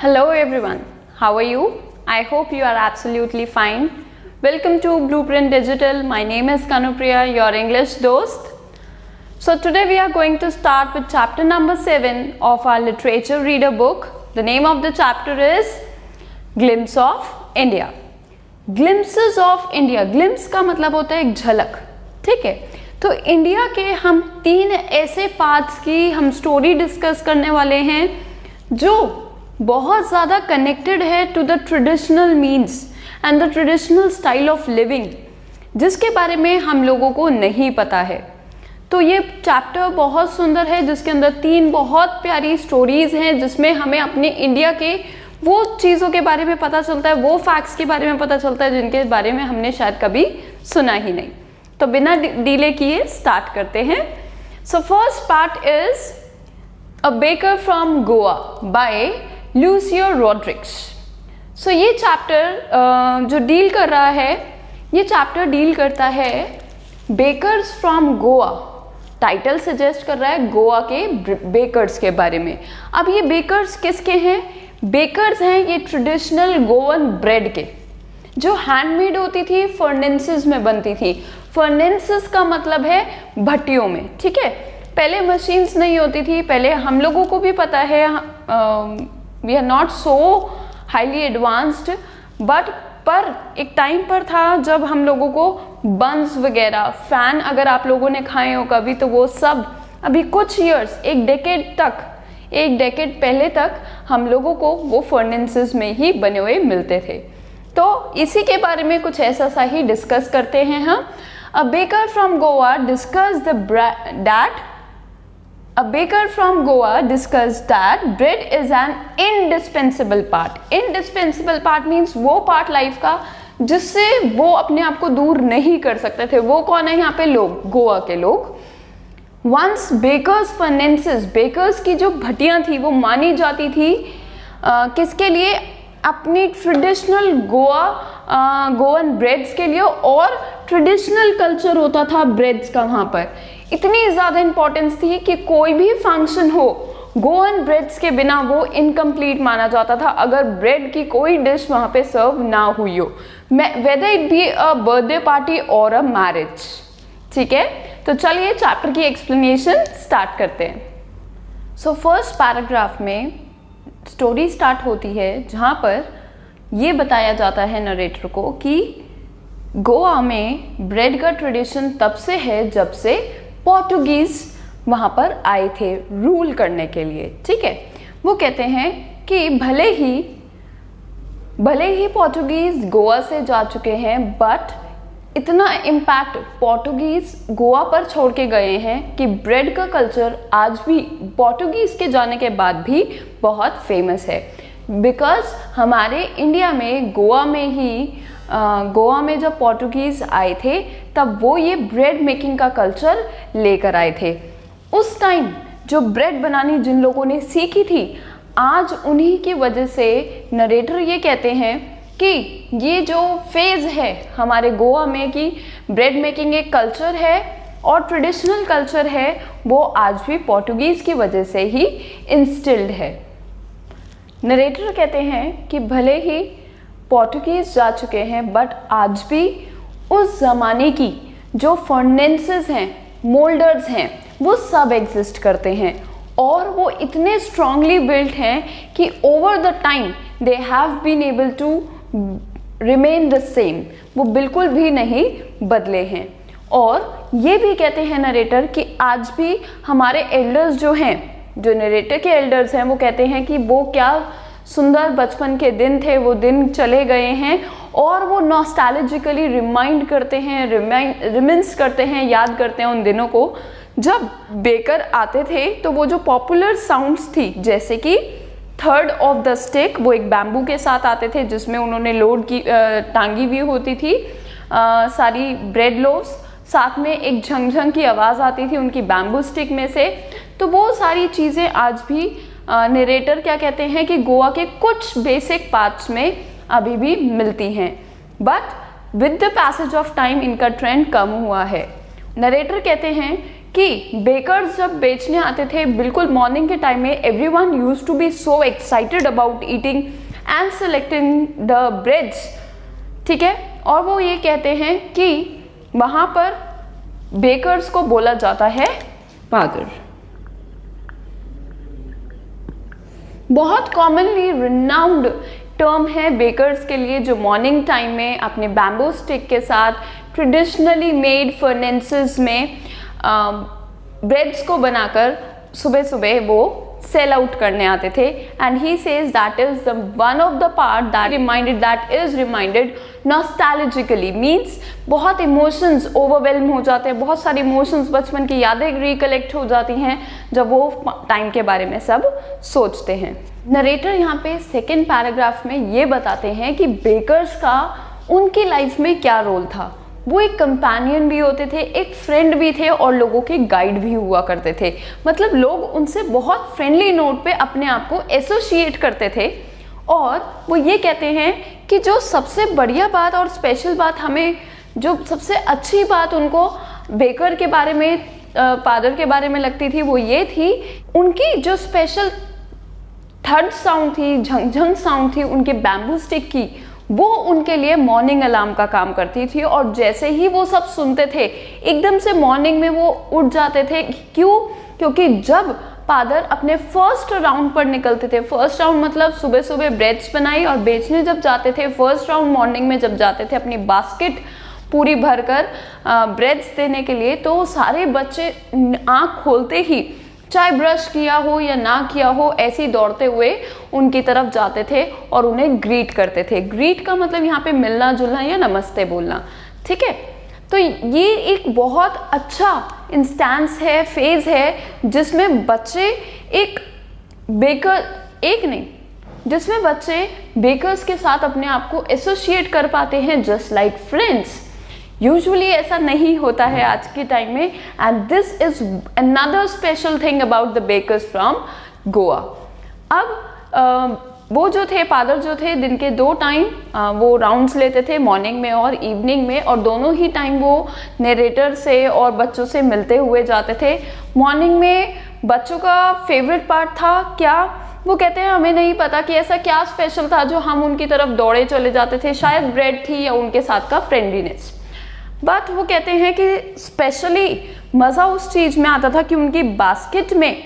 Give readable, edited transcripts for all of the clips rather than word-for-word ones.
Hello everyone, how are you? I hope you are absolutely fine. Welcome to Blueprint Digital. My name is Kanupriya, your English dost. So today we are going to start with chapter number 7 of our literature reader book. The name of the chapter is Glimpse of India. Glimpses of India. Glimpse का मतलब होता है एक झलक, ठीक है। तो India के हम 3 ऐसे पार्ट्स की हम स्टोरी डिस्कस करने वाले हैं जो बहुत ज़्यादा कनेक्टेड है to the traditional means and the traditional style of living, जिसके बारे में हम लोगों को नहीं पता है। तो ये चैप्टर बहुत सुंदर है, जिसके अंदर 3 बहुत प्यारी स्टोरीज हैं, जिसमें हमें अपने इंडिया के वो चीज़ों के बारे में पता चलता है, वो फैक्ट्स के बारे में पता चलता है जिनके बारे में हमने शायद कभी सुना ही नहीं। तो बिना डिले किए स्टार्ट करते हैं। So first part is a baker from Goa by Lucio Rodrigues. So ये चैप्टर जो डील कर रहा है, ये चैप्टर डील करता है bakers from Goa. Title suggest कर रहा है गोवा के बेकर्स के बारे में। अब ये बेकर्स किसके हैं? बेकर्स हैं ये ट्रेडिशनल गोवन ब्रेड के, जो हैंडमेड होती थी, फर्नेंसेस में बनती थी। फर्नेंसेस का मतलब है भट्टियों में, ठीक है। पहले मशीन्स नहीं होती थी, पहले हम लोगों को भी पता है we are not so highly advanced, but पर एक टाइम पर था जब हम लोगों को बंस वगैरह, फैन अगर आप लोगों ने खाए हो कभी, तो वो सब अभी कुछ ईयर्स, एक डेकेड पहले तक हम लोगों को वो फर्नेंसेस में ही बने हुए मिलते थे। तो इसी के बारे में कुछ ऐसा सा ही डिस्कस करते हैं हम। A baker from Goa discussed that bread is an indispensable part. Indispensable part means वो part life का जिससे वो अपने आप को दूर नहीं कर सकते थे। वो कौन है यहाँ पे? लोग, गोवा के लोग। Once bakers furnaces, bakers की जो भट्टियाँ थी वो मानी जाती थी किसके लिए? अपनी ट्रेडिशनल गोवन ब्रेड्स के लिए, और ट्रेडिशनल कल्चर होता था ब्रेड्स का वहाँ पर। इतनी ज़्यादा इंपॉर्टेंस थी कि कोई भी फंक्शन हो, गोवन ब्रेड्स के बिना वो इनकम्प्लीट माना जाता था अगर ब्रेड की कोई डिश वहाँ पे सर्व ना हुई हो, whether it be a birthday party और अ मैरिज, ठीक है। तो चलिए चैप्टर की एक्सप्लेनेशन स्टार्ट करते हैं। सो फर्स्ट पैराग्राफ में स्टोरी स्टार्ट होती है जहाँ पर ये बताया जाता है नरेटर को कि गोवा में ब्रेड का ट्रेडिशन तब से है जब से पोर्टुगीज वहाँ पर आए थे रूल करने के लिए, ठीक है। वो कहते हैं कि भले ही पोर्टुगीज गोवा से जा चुके हैं, बट इतना इम्पैक्ट पोर्टुगीज गोवा पर छोड़ के गए हैं कि ब्रेड का कल्चर आज भी पोर्टुगीज के जाने के बाद भी बहुत फेमस है। बिकॉज हमारे इंडिया में गोवा में जब पोर्टुगीज आए थे तब वो ये ब्रेड मेकिंग का कल्चर लेकर आए थे। उस टाइम जो ब्रेड बनानी जिन लोगों ने सीखी थी, आज उन्हीं की वजह से नरेटर ये कहते हैं कि ये जो फेज है हमारे गोवा में कि ब्रेड मेकिंग एक कल्चर है और ट्रेडिशनल कल्चर है, वो आज भी पोर्टुगीज की वजह से ही इंस्टिल्ड है। नरेटर कहते हैं कि भले ही पोर्टुगीज जा चुके हैं, बट आज भी उस ज़माने की जो फर्नेंसेस हैं, मोल्डर्स हैं, वो सब एग्जिस्ट करते हैं, और वो इतने स्ट्रांगली बिल्ट हैं कि over the time they have been able to remain the same, वो बिल्कुल भी नहीं बदले हैं। और ये भी कहते हैं नरेटर कि आज भी हमारे एल्डर्स जो हैं, जो नरेटर के एल्डर्स हैं, वो कहते हैं कि वो क्या सुंदर बचपन के दिन थे, वो दिन चले गए हैं, और वो नॉस्टैल्जिकली रिमाइंड करते हैं, रिमिन्स करते हैं, याद करते हैं उन दिनों को जब बेकर आते थे। तो वो जो पॉपुलर साउंड्स थी, जैसे कि थर्ड ऑफ द स्टिक, वो एक बैम्बू के साथ आते थे जिसमें उन्होंने लोड की टांगी हुई होती थी सारी ब्रेड लोव्स, साथ में एक झंझंग की आवाज़ आती थी उनकी बैम्बू स्टिक में से। तो वो सारी चीज़ें आज भी नरेटर क्या कहते हैं कि गोवा के कुछ बेसिक पार्ट्स में अभी भी मिलती हैं, but with the passage of time इनका ट्रेंड कम हुआ है। नरेटर कहते हैं कि बेकर्स जब बेचने आते थे बिल्कुल मॉर्निंग के टाइम में, everyone used to be so excited about eating and selecting the breads, ठीक है। और वो ये कहते हैं कि वहाँ पर बेकर्स को बोला जाता है पादर। बहुत कॉमनली रिनाउंड टर्म है बेकर्स के लिए, जो मॉर्निंग टाइम में अपने बैम्बू स्टिक के साथ ट्रेडिशनली मेड फर्नेसेस में ब्रेड्स को बनाकर सुबह सुबह वो सेल आउट करने आते थे। And he says that is the one of the part that is reminded नॉस्टैल्जिकली, means बहुत इमोशंस ओवरवेलम हो जाते हैं, बहुत सारी इमोशंस, बचपन की यादें रिकलेक्ट हो जाती हैं जब वो टाइम के बारे में सब सोचते हैं। नरेटर यहाँ पे सेकेंड पैराग्राफ में ये बताते हैं कि बेकर्स का उनकी लाइफ में क्या रोल था। वो एक कंपेनियन भी होते थे, एक फ्रेंड भी थे और लोगों के गाइड भी हुआ करते थे। मतलब लोग उनसे बहुत फ्रेंडली नोट पे अपने आप को एसोसिएट करते थे। और वो ये कहते हैं कि जो सबसे बढ़िया बात और स्पेशल बात हमें, जो सबसे अच्छी बात उनको बेकर के बारे में, फादर के बारे में लगती थी, वो ये थी उनकी जो स्पेशल थर्ड साउंड थी, झंझंग साउंड थी उनके बैम्बू स्टिक की, वो उनके लिए मॉर्निंग अलार्म का काम करती थी। और जैसे ही वो सब सुनते थे एकदम से मॉर्निंग में वो उठ जाते थे। क्यों? क्योंकि जब फादर अपने फर्स्ट राउंड पर निकलते थे, फर्स्ट राउंड मतलब सुबह सुबह ब्रेड्स बनाई और बेचने जब जाते थे, फर्स्ट राउंड मॉर्निंग में जब जाते थे अपनी बास्केट पूरी भरकर ब्रेड्स देने के लिए, तो सारे बच्चे आँख खोलते ही, चाहे ब्रश किया हो या ना किया हो, ऐसे ही दौड़ते हुए उनकी तरफ जाते थे और उन्हें ग्रीट करते थे। ग्रीट का मतलब यहाँ पे मिलना जुलना या नमस्ते बोलना, ठीक है। तो ये एक बहुत अच्छा इंस्टेंस है, फेज है, जिसमें बच्चे जिसमें बच्चे बेकर्स के साथ अपने आप को एसोसिएट कर पाते हैं जस्ट लाइक फ्रेंड्स। यूजुअली ऐसा नहीं होता है आज के टाइम में, and this is another special thing about the bakers from Goa. अब वो जो थे, फादर जो थे, दिन के 2 टाइम वो राउंड्स लेते थे, मॉर्निंग में और इवनिंग में, और दोनों ही टाइम वो नरेटर से और बच्चों से मिलते हुए जाते थे। मॉर्निंग में बच्चों का फेवरेट पार्ट था क्या? वो कहते हैं हमें नहीं पता कि ऐसा क्या स्पेशल था जो हम उनकी तरफ दौड़े चले जाते थे, शायद ब्रेड थी या उनके साथ का फ्रेंडलीनेस। बट वो कहते हैं कि स्पेशली मज़ा उस चीज़ में आता था कि उनकी बास्केट में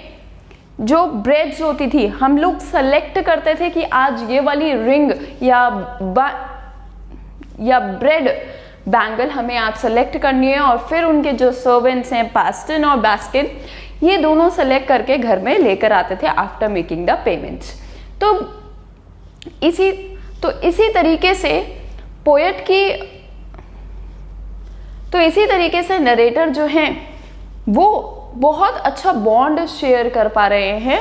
जो ब्रेड्स होती थी, हम लोग सेलेक्ट करते थे कि आज ये वाली रिंग या ब्रेड बैंगल हमें आज सेलेक्ट करनी है, और फिर उनके जो सर्वेंट्स हैं, पास्टन और बास्केट, ये दोनों सेलेक्ट करके घर में लेकर आते थे आफ्टर मेकिंग द पेमेंट्स। तो इसी तरीके से नरेटर जो हैं वो बहुत अच्छा बॉन्ड शेयर कर पा रहे हैं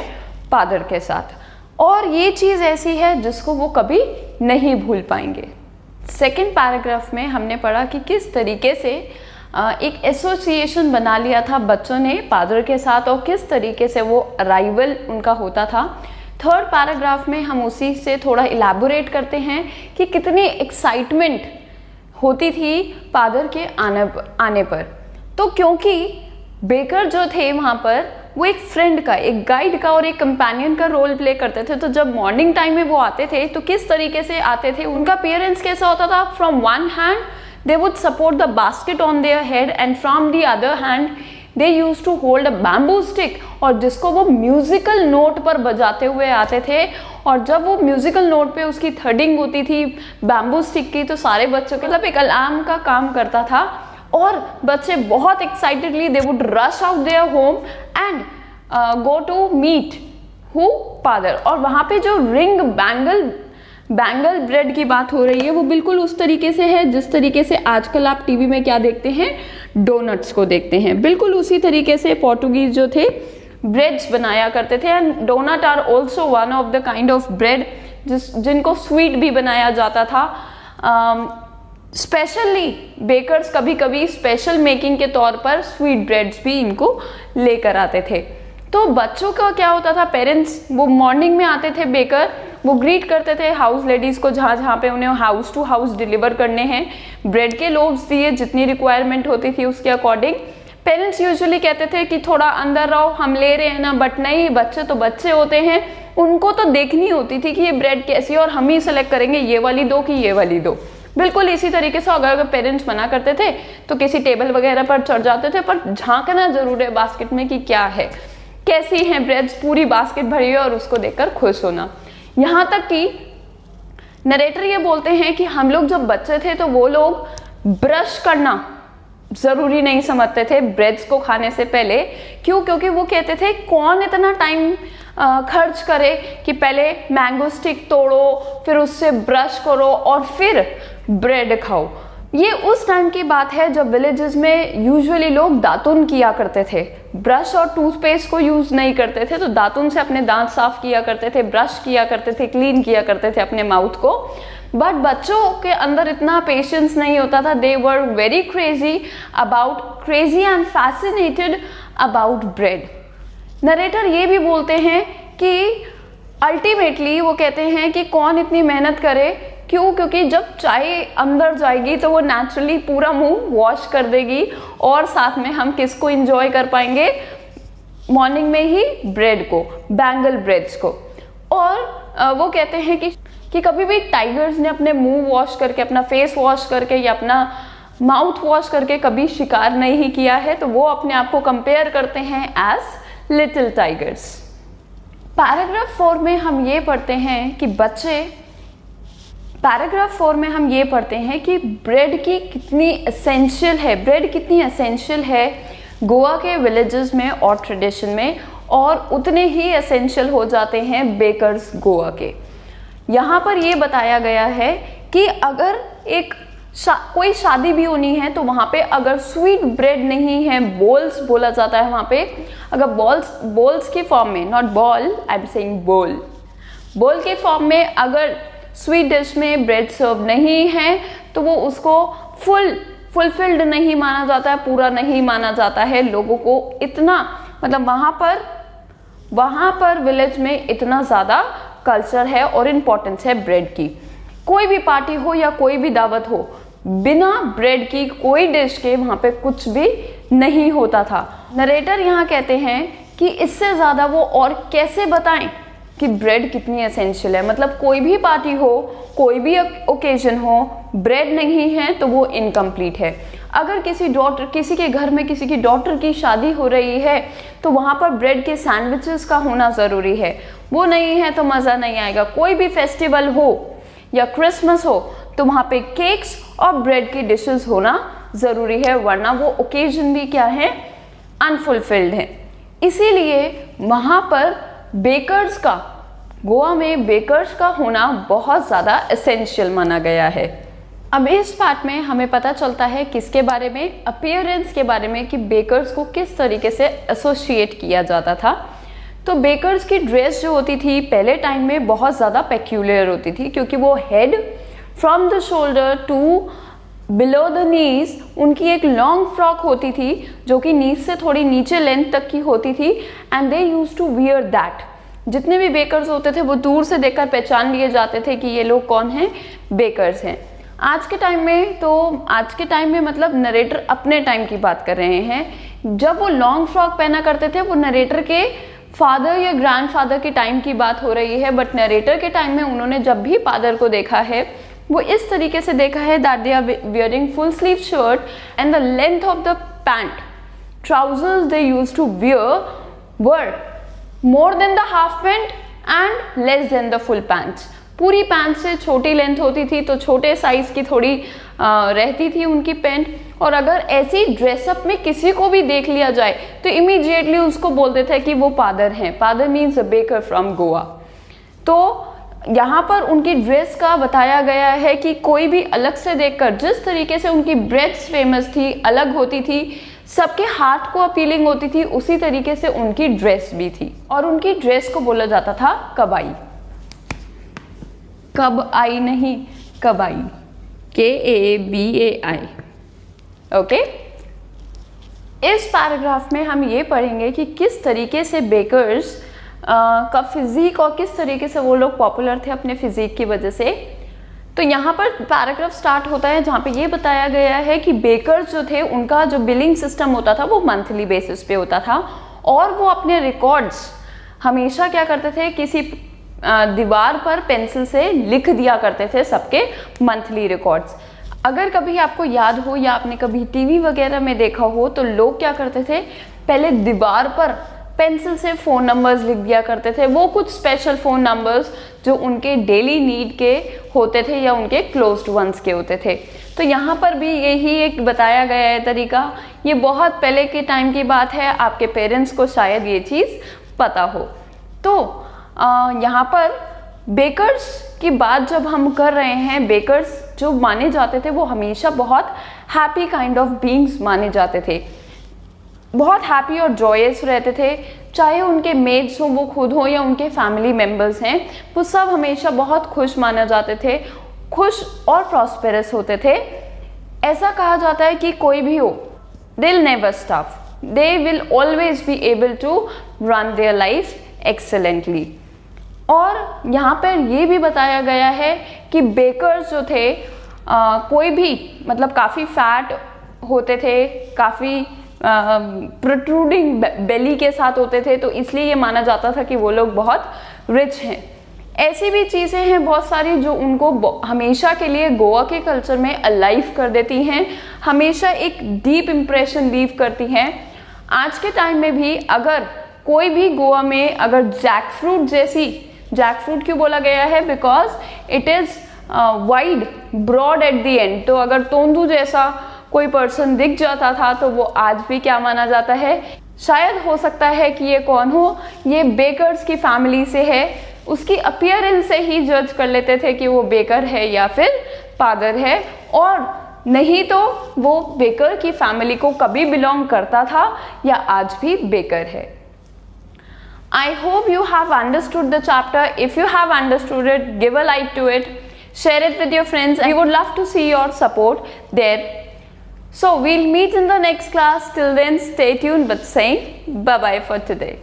फादर के साथ, और ये चीज़ ऐसी है जिसको वो कभी नहीं भूल पाएंगे। सेकेंड पैराग्राफ में हमने पढ़ा कि किस तरीके से एक एसोसिएशन बना लिया था बच्चों ने फादर के साथ, और किस तरीके से वो अराइवल उनका होता था। थर्ड पैराग्राफ में हम उसी से थोड़ा इलैबोरेट करते हैं कि कितनी एक्साइटमेंट होती थी फादर के आने पर। तो क्योंकि बेकर जो थे वहाँ पर, वो एक फ्रेंड का, एक गाइड का और एक कंपेनियन का रोल प्ले करते थे। तो जब मॉर्निंग टाइम में वो आते थे तो किस तरीके से आते थे, उनका अपीयरेंस कैसा होता था? From one hand they would support the basket on their head and from the other hand they used to hold a bamboo stick, और जिसको वो म्यूजिकल नोट पर बजाते हुए आते थे। और जब वो म्यूजिकल नोट पे उसकी थर्डिंग होती थी बैम्बू स्टिक की, तो सारे बच्चों के मतलब एक अलार्म का काम करता था, और बच्चे बहुत excitedly they would rush out their home and go to meet who father. और वहाँ पे जो रिंग बैंगल ब्रेड की बात हो रही है, वो बिल्कुल उस तरीके से है जिस तरीके से आजकल आप टीवी में क्या देखते हैं, डोनट्स को देखते हैं। बिल्कुल उसी तरीके से पोर्टुगीज जो थे ब्रेड्स बनाया करते थे। And donut are also one of the kind of bread जिनको स्वीट भी बनाया जाता था। स्पेशली बेकर्स कभी कभी स्पेशल मेकिंग के तौर पर स्वीट ब्रेड्स भी इनको लेकर आते थे। तो बच्चों का क्या होता था, पेरेंट्स वो मॉर्निंग में आते थे बेकर, वो ग्रीट करते थे हाउस लेडीज़ को जहाँ पे उन्हें हाउस टू हाउस डिलीवर करने हैं। ब्रेड के लोव्स दिए, जितनी रिक्वायरमेंट होती थी उसके अकॉर्डिंग। पेरेंट्स यूजुअली कहते थे कि थोड़ा अंदर रहो, हम ले रहे हैं ना, बट नहीं, बच्चे तो बच्चे होते हैं, उनको तो देखनी होती थी कि ये ब्रेड कैसी है और हम ही सेलेक्ट करेंगे ये वाली दो कि ये वाली दो। बिल्कुल इसी तरीके से अगर पेरेंट्स मना करते थे तो किसी टेबल वगैरह पर चढ़ जाते थे, पर झांकना जरूर है बास्केट में कि क्या है, कैसी है ब्रेड्स, पूरी बास्केट भरी है और उसको देखकर खुश होना। यहाँ तक कि नरेटर ये बोलते हैं कि हम लोग जब बच्चे थे तो वो लोग ब्रश करना जरूरी नहीं समझते थे ब्रेड्स को खाने से पहले। क्यों? क्योंकि वो कहते थे कौन इतना टाइम खर्च करे कि पहले मैंगो स्टिक तोड़ो, फिर उससे ब्रश करो और फिर ब्रेड खाओ। ये उस टाइम की बात है जब विलेजेस में यूजुअली लोग दातुन किया करते थे, ब्रश और टूथपेस्ट को यूज नहीं करते थे, तो दातुन से अपने दांत साफ किया करते थे, ब्रश किया करते थे, क्लीन किया करते थे अपने माउथ को। बट बच्चों के अंदर इतना पेशेंस नहीं होता था, they were very crazy and fascinated about bread. Narrator ये भी बोलते हैं कि अल्टीमेटली वो कहते हैं कि कौन इतनी मेहनत करे। क्यों? क्योंकि जब चाय अंदर जाएगी तो वो नेचुरली पूरा मुंह वॉश कर देगी और साथ में हम किसको एंजॉय कर पाएंगे? मॉर्निंग में ही ब्रेड को, बैंगल ब्रेड्स को। और वो कहते हैं कि कभी भी टाइगर्स ने अपने मुंह वॉश करके, अपना फेस वॉश करके या अपना माउथ वॉश करके कभी शिकार नहीं किया है, तो वो अपने आप को कंपेयर करते हैं एज लिटिल टाइगर्स। पैराग्राफ 4 में हम ये पढ़ते हैं कि ब्रेड की कितनी एसेंशियल है, ब्रेड कितनी एसेंशियल है गोवा के विलेजेस में और ट्रेडिशन में, और उतने ही एसेंशियल हो जाते हैं बेकर्स गोवा के। यहाँ पर ये बताया गया है कि अगर कोई शादी भी होनी है तो वहाँ पे अगर स्वीट ब्रेड नहीं है, बोल्स बोला जाता है वहाँ पे, अगर बोल्स की फॉर्म में, not ball, I am saying बोल के फॉर्म में अगर स्वीट डिश में ब्रेड सर्व नहीं है तो वो उसको फुलफिल्ड नहीं माना जाता है, पूरा नहीं माना जाता है। लोगों को इतना, मतलब वहाँ पर विलेज में इतना ज़्यादा कल्चर है और इम्पोर्टेंस है ब्रेड की। कोई भी पार्टी हो या कोई भी दावत हो, बिना ब्रेड की कोई डिश के वहाँ पे कुछ भी नहीं होता था। नरेटर यहाँ कहते हैं कि इससे ज़्यादा वो और कैसे बताएं कि ब्रेड कितनी एसेंशियल है। मतलब कोई भी पार्टी हो, कोई भी ओकेजन हो, ब्रेड नहीं है तो वो इनकम्प्लीट है। अगर किसी के घर में किसी की डॉटर की शादी हो रही है तो वहाँ पर ब्रेड के सैंडविचेस का होना ज़रूरी है, वो नहीं है तो मज़ा नहीं आएगा। कोई भी फेस्टिवल हो या क्रिसमस हो तो वहाँ पे केक्स और ब्रेड की डिशेस होना ज़रूरी है, वरना वो ओकेजन भी क्या है, अनफुलफिल्ड है। इसीलिए वहाँ पर गोवा में बेकर्स का होना बहुत ज़्यादा एसेंशियल माना गया है। अब इस पार्ट में हमें पता चलता है किसके बारे में, अपीयरेंस के बारे में, कि बेकर्स को किस तरीके से एसोसिएट किया जाता था। तो बेकर्स की ड्रेस जो होती थी पहले टाइम में बहुत ज़्यादा पेक्यूलियर होती थी, क्योंकि वो head from the shoulder to below the knees, उनकी एक लॉन्ग फ्रॉक होती थी जो कि नीज से थोड़ी नीचे लेंथ तक की होती थी, and they use to wear that. जितने भी बेकर्स होते थे वो दूर से देखकर पहचान लिए जाते थे कि ये लोग कौन हैं, बेकर्स हैं। आज के टाइम में मतलब नरेटर अपने टाइम की बात कर रहे हैं, जब वो लॉन्ग फ्रॉक पहना करते थे वो नरेटर के फादर या ग्रैंडफादर के टाइम की बात हो रही है। बट नरेटर के टाइम में उन्होंने जब भी फादर को देखा है वो इस तरीके से देखा है that they are wearing full sleeve shirt and the length of the pant, trousers they used to wear were more than the half pant and less than the full pants. पूरी पैंट से छोटी length होती थी तो छोटे size की थोड़ी रहती थी उनकी पैंट। और अगर ऐसी ड्रेसअप में किसी को भी देख लिया जाए तो इमीडिएटली उसको बोलते थे कि वो फादर हैं। Father means a baker from Goa. तो यहाँ पर उनकी ड्रेस का बताया गया है कि कोई भी अलग से देखकर, जिस तरीके से उनकी ब्रेड्स फेमस थी, अलग होती थी, सबके हार्ट को अपीलिंग होती थी, उसी तरीके से उनकी ड्रेस भी थी। और उनकी ड्रेस को बोला जाता था कबाई। कब आई नहीं, कबाई, KABAI। ओके, इस पैराग्राफ में हम ये पढ़ेंगे कि किस तरीके से बेकर्स का फिजिक और किस तरीके से वो लोग पॉपुलर थे अपने फिजिक की वजह से। तो यहाँ पर पैराग्राफ स्टार्ट होता है जहाँ पे ये बताया गया है कि बेकर्स जो थे उनका जो बिलिंग सिस्टम होता था वो मंथली बेसिस पे होता था, और वो अपने रिकॉर्ड्स हमेशा क्या करते थे, किसी दीवार पर पेंसिल से लिख दिया करते थे सबके मंथली रिकॉर्ड्स। अगर कभी आपको याद हो या आपने कभी टीवी वगैरह में देखा हो तो लोग क्या करते थे, पहले दीवार पर पेंसिल से फ़ोन नंबर्स लिख दिया करते थे, वो कुछ स्पेशल फ़ोन नंबर्स जो उनके डेली नीड के होते थे या उनके क्लोज्ड वंस के होते थे। तो यहाँ पर भी यही एक बताया गया है तरीका। ये बहुत पहले के टाइम की बात है, आपके पेरेंट्स को शायद ये चीज़ पता हो। तो यहाँ पर बेकर्स की बात जब हम कर रहे हैं, बेकर्स जो माने जाते थे वो हमेशा बहुत हैप्पी काइंड ऑफ बीइंग्स माने जाते थे, बहुत हैप्पी और जॉयस रहते थे। चाहे उनके मेड्स हो, वो खुद हो, या उनके फैमिली मेम्बर्स हैं, वो सब हमेशा बहुत खुश माने जाते थे, खुश और प्रॉस्पेरस होते थे। ऐसा कहा जाता है कि कोई भी हो, they will never stop, they will always be able to run their life excellently. और यहाँ पर ये भी बताया गया है कि बेकर्स जो थे कोई भी मतलब काफ़ी फैट होते थे, काफ़ी प्रोट्रूडिंग बेली के साथ होते थे, तो इसलिए ये माना जाता था कि वो लोग बहुत रिच हैं। ऐसी भी चीज़ें हैं बहुत सारी जो उनको हमेशा के लिए गोवा के कल्चर में अलाइव कर देती हैं, हमेशा एक डीप इम्प्रेशन लीव करती हैं। आज के टाइम में भी अगर कोई भी गोवा में अगर जैकफ्रूट जैसी, जैकफ्रूट क्यों बोला गया है, because it is wide broad at the end, तो अगर तोंदू जैसा कोई पर्सन दिख जाता था तो वो आज भी क्या माना जाता है, शायद हो सकता है कि ये कौन हो, ये बेकर्स की फैमिली से है, उसकी अपीयरेंस से ही जज कर लेते थे कि वो बेकर है या फिर पादर है, और नहीं तो वो बेकर की फैमिली को कभी बिलोंग करता था या आज भी बेकर है। I hope you have understood the chapter. If you have understood it, give a like to it, share it with your friends. We would love to see your support there. So we'll meet in the next class. Till then, stay tuned, but saying bye bye for today.